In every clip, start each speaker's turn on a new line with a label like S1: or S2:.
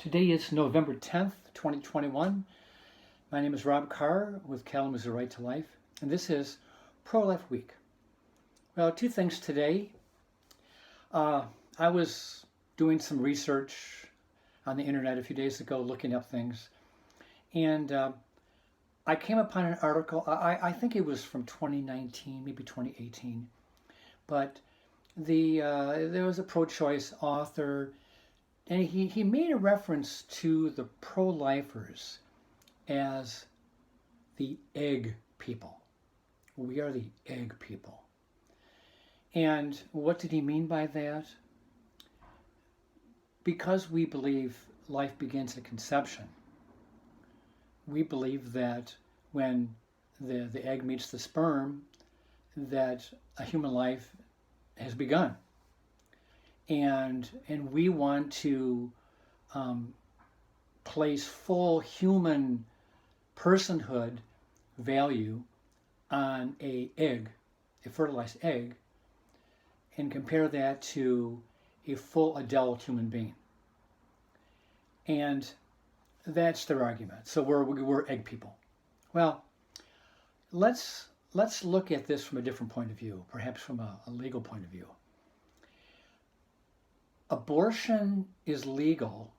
S1: Today is November 10th, 2021. My name is Rob Carr with Kalamazoo Right to Life, and this is Pro-Life Week. Well, two things today. I was doing some research on the internet a few days ago, looking up things, and I came upon an article. I think it was from 2019, maybe 2018, but there was a pro-choice author, and he made a reference to the pro-lifers as the egg people. We are the egg people. And what did he mean by that? Because we believe life begins at conception, we believe that when the egg meets the sperm, that a human life has begun. And we want to place full human personhood value on a fertilized egg, and compare that to a full adult human being. And that's their argument. So we're egg people. Well, let's look at this from a different point of view, perhaps from a legal point of view. Abortion is legal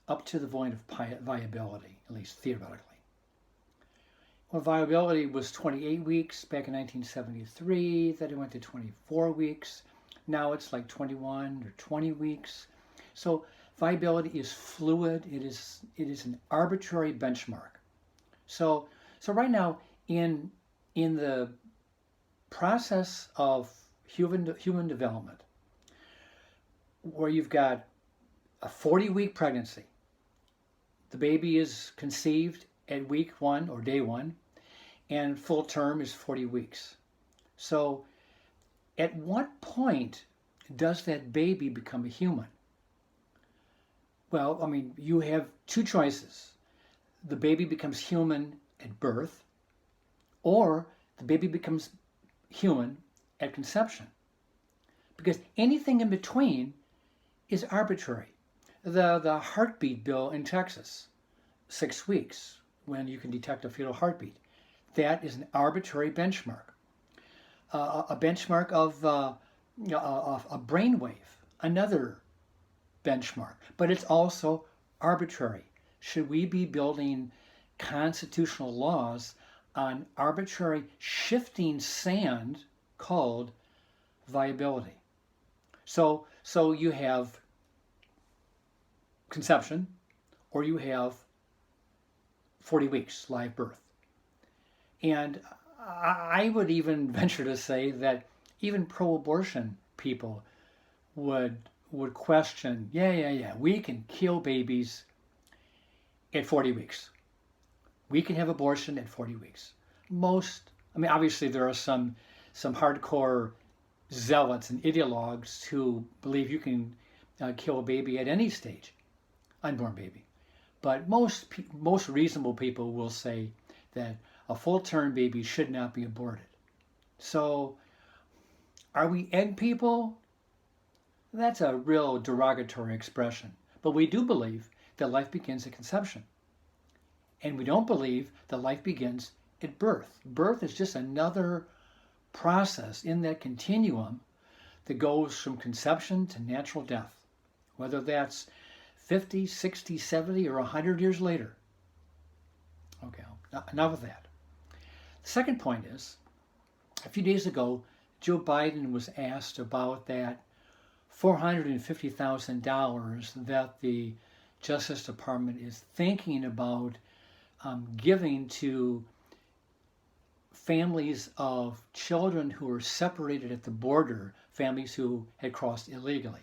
S1: up to the point of viability, at least theoretically. Well, viability was 28 weeks back in 1973, then it went to 24 weeks. Now it's like 21 or 20 weeks. So viability is fluid. It is an arbitrary benchmark. So right now, in the process of human development, where you've got a 40-week pregnancy, the baby is conceived at week 1 or day 1, and full term is 40 weeks. So at what point does that baby become a human? Well, I mean, you have two choices. The baby becomes human at birth, or the baby becomes human at conception. Because anything in between is arbitrary. The heartbeat bill in Texas, 6 weeks, when you can detect a fetal heartbeat, that is an arbitrary benchmark. A benchmark of a brainwave, another benchmark, but it's also arbitrary. Should we be building constitutional laws on arbitrary shifting sand called viability? So you have conception, or you have 40 weeks live birth. And I would even venture to say that even pro-abortion people would question, yeah, we can kill babies at 40 weeks. We can have abortion at 40 weeks. Obviously there are some hardcore zealots and ideologues who believe you can kill a baby at any stage, unborn baby. But most reasonable people will say that a full-term baby should not be aborted. So, are we egg people? That's a real derogatory expression. But we do believe that life begins at conception. And we don't believe that life begins at birth. Birth is just another process in that continuum that goes from conception to natural death, whether that's 50, 60, 70, or 100 years later. Okay, enough of that. The second point is, a few days ago, Joe Biden was asked about that $450,000 that the Justice Department is thinking about giving to families of children who were separated at the border, families who had crossed illegally.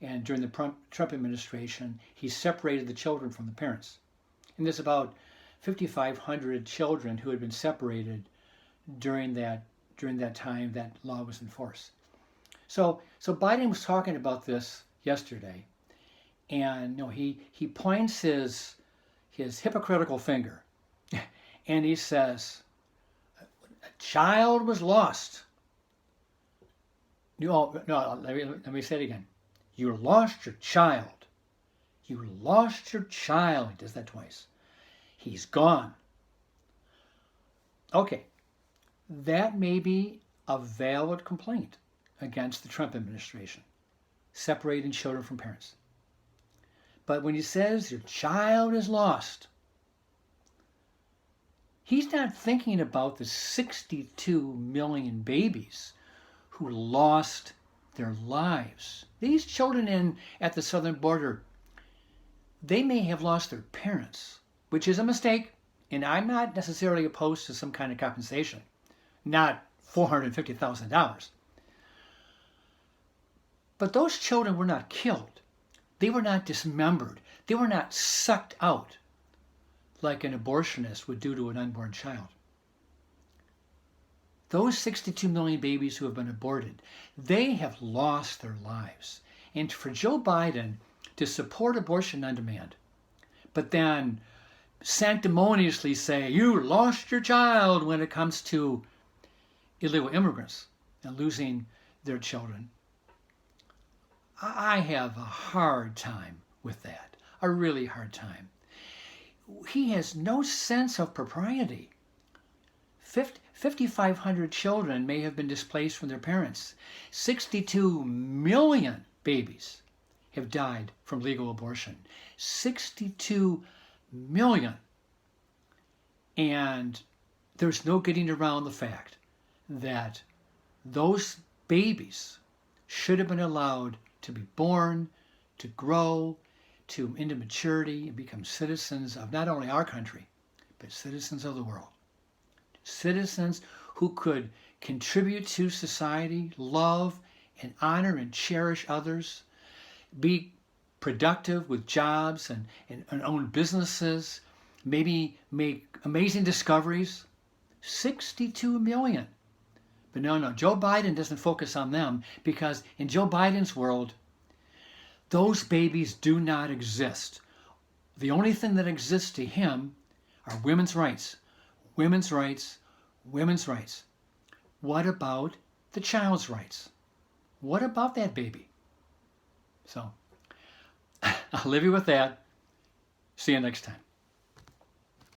S1: And during the Trump administration, he separated the children from the parents. And there's about 5,500 children who had been separated during that time that law was in force. So Biden was talking about this yesterday, and he points his hypocritical finger, and he says, "A child was lost." No, let me say it again. You lost your child. You lost your child. He does that twice. He's gone. Okay, that may be a valid complaint against the Trump administration, separating children from parents. But when he says your child is lost, he's not thinking about the 62 million babies who lost their lives. These children at the southern border, they may have lost their parents, which is a mistake, and I'm not necessarily opposed to some kind of compensation, not $450,000. But those children were not killed. They were not dismembered. They were not sucked out like an abortionist would do to an unborn child. Those 62 million babies who have been aborted, they have lost their lives. And for Joe Biden to support abortion on demand, but then sanctimoniously say, you lost your child when it comes to illegal immigrants and losing their children, I have a hard time with that, a really hard time. He has no sense of propriety. 5,500 children may have been displaced from their parents. 62 million babies have died from legal abortion. 62 million. And there's no getting around the fact that those babies should have been allowed to be born, to grow, into maturity and become citizens of not only our country, but citizens of the world. Citizens who could contribute to society, love and honor and cherish others, be productive with jobs and own businesses, maybe make amazing discoveries. 62 million. But no, Joe Biden doesn't focus on them, because in Joe Biden's world, those babies do not exist. The only thing that exists to him are women's rights, women's rights, women's rights. What about the child's rights? What about that baby? So, I'll leave you with that. See you next time.